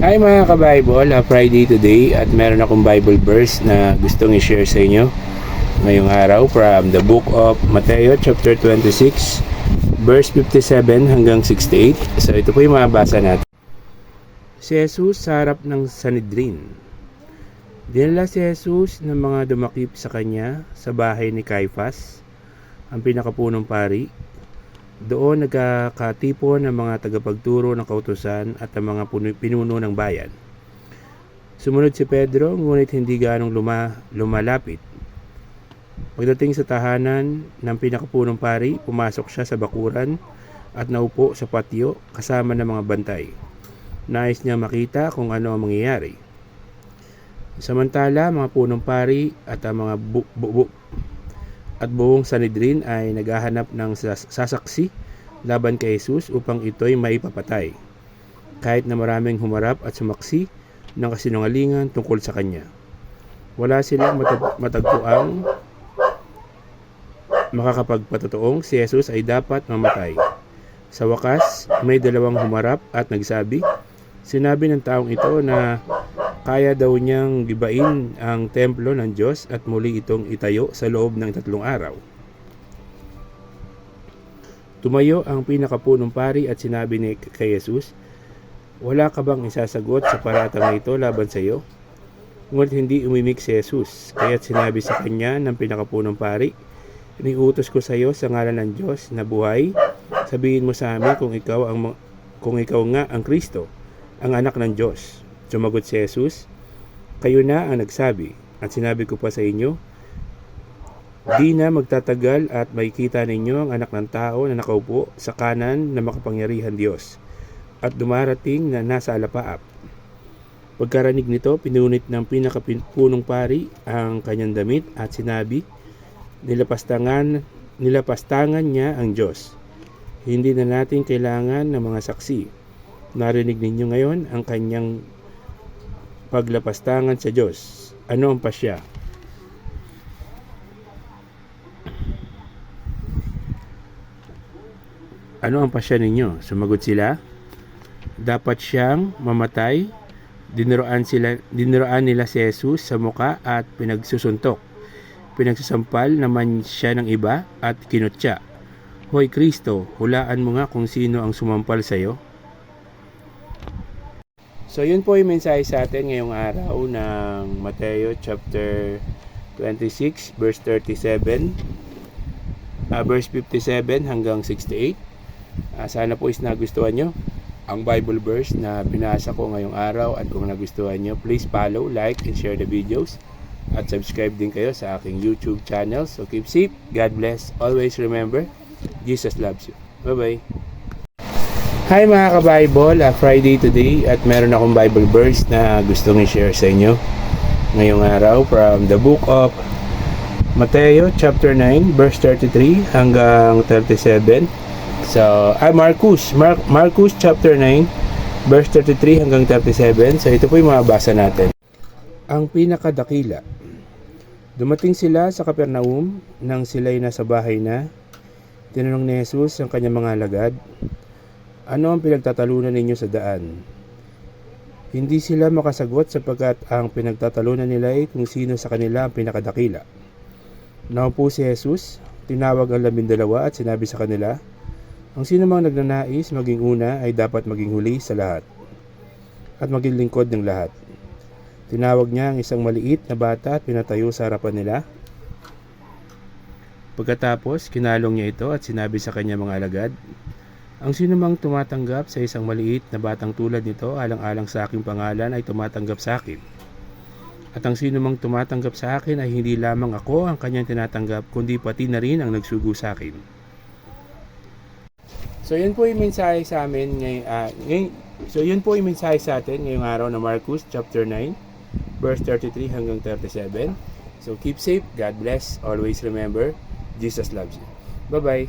Hi mga ka-Bible, Friday today at meron akong Bible verse na gustong i-share sa inyo ngayong araw from the book of Mateo chapter 26 verse 57 hanggang 68. So ito po yung mabasa natin. Si Jesus sa harap ng Sanhedrin. Dinala si Jesus ng mga dumakip sa kanya sa bahay ni Caiphas, ang pinakapunong pari. Doon nagkakatipon ng mga tagapagturo ng kautusan at ang mga pinuno ng bayan. Sumunod si Pedro, ngunit hindi ganong lumalapit. Pagdating sa tahanan ng pinakapunong pari, pumasok siya sa bakuran at naupo sa patio kasama ng mga bantay. Nais niya makita kung ano ang mangyayari. Samantala, mga punong pari at ang mga buong Sanhedrin ay naghahanap ng sasaksi laban kay Jesus upang ito'y maipapatay, kahit na maraming humarap at sumaksi ng kasinungalingan tungkol sa kanya. Wala silang matagpuang makakapagpatotoong si Jesus ay dapat mamatay. Sa wakas, may dalawang humarap at nagsabi, sinabi ng taong ito na kaya daw niyang gibain ang templo ng Diyos at muli itong itayo sa loob ng 3 araw. Tumayo ang pinakapunong pari at sinabi kay Jesus, wala ka bang isasagot sa paratang ito laban sa iyo? Ngunit hindi umimik si Jesus, kaya't sinabi sa kanya ng pinakapunong pari, iniutos ko sa iyo sa ngalan ng Diyos na buhay, sabihin mo sa amin kung ikaw nga ang Kristo, ang anak ng Diyos. Sumagot si Jesus, kayo na ang nagsabi, at sinabi ko pa sa inyo, di na magtatagal at makikita ninyo ang anak ng tao na nakaupo sa kanan na makapangyarihan Diyos, at dumarating na nasa alapaap. Pagkarinig nito, pinunit ng pinakapunong pari ang kanyang damit at sinabi, nilapastangan niya ang Diyos. Hindi na natin kailangan ng mga saksi. Narinig ninyo ngayon ang kanyang paglapastangan sa Diyos. Ano ang pasya? Ano ang pasya ninyo? Sumagot sila, dapat siyang mamatay. Dinuroan nila si Jesus sa muka at pinagsusuntok. Pinagsasampal naman siya ng iba at kinutya. Hoy Kristo, hulaan mo nga kung sino ang sumampal sa iyo. So yun po yung mensahe sa atin ngayong araw ng Mateo chapter 26 verse 37 verse 57 hanggang 68. Sana po is nagustuhan nyo ang Bible verse na binasa ko ngayong araw, at kung nagustuhan nyo, please follow, like, and share the videos, at subscribe din kayo sa aking YouTube channel. So keep safe, God bless, always remember, Jesus loves you. Bye bye. Hi mga ka-Bible, Friday today at meron akong Bible verse na gustong i-share sa inyo ngayong araw from the book of Mateo chapter 9 verse 33 hanggang 37. So, Marcos chapter 9 verse 33 hanggang 37. So ito po yung mabasa natin. Ang pinakadakila. Dumating sila sa Capernaum nang sila'y nasa bahay na. Tinanong ni Jesus ang kanyang mga alagad, ano ang pinagtatalunan ninyo sa daan? Hindi sila makasagot sapagkat ang pinagtatalunan nila ay kung sino sa kanila ang pinakadakila. Naupo si Jesus, tinawag ang 12 at sinabi sa kanila, ang sino mang nagnanais maging una ay dapat maging huli sa lahat at maging lingkod ng lahat. Tinawag niya ang isang maliit na bata at pinatayo sa harapan nila. Pagkatapos, kinalong niya ito at sinabi sa kanya mga alagad, ang sino mang tumatanggap sa isang maliit na batang tulad nito alang-alang sa aking pangalan ay tumatanggap sa akin. At ang sino mang tumatanggap sa akin ay hindi lamang ako ang kanyang tinatanggap, kundi pati na rin ang nagsugo sa akin. So yun po yung mensahe sa amin yung mensahe sa atin ngayong araw na Marcos chapter 9 verse 33 hanggang 37. So keep safe, God bless, always remember, Jesus loves you. Bye bye.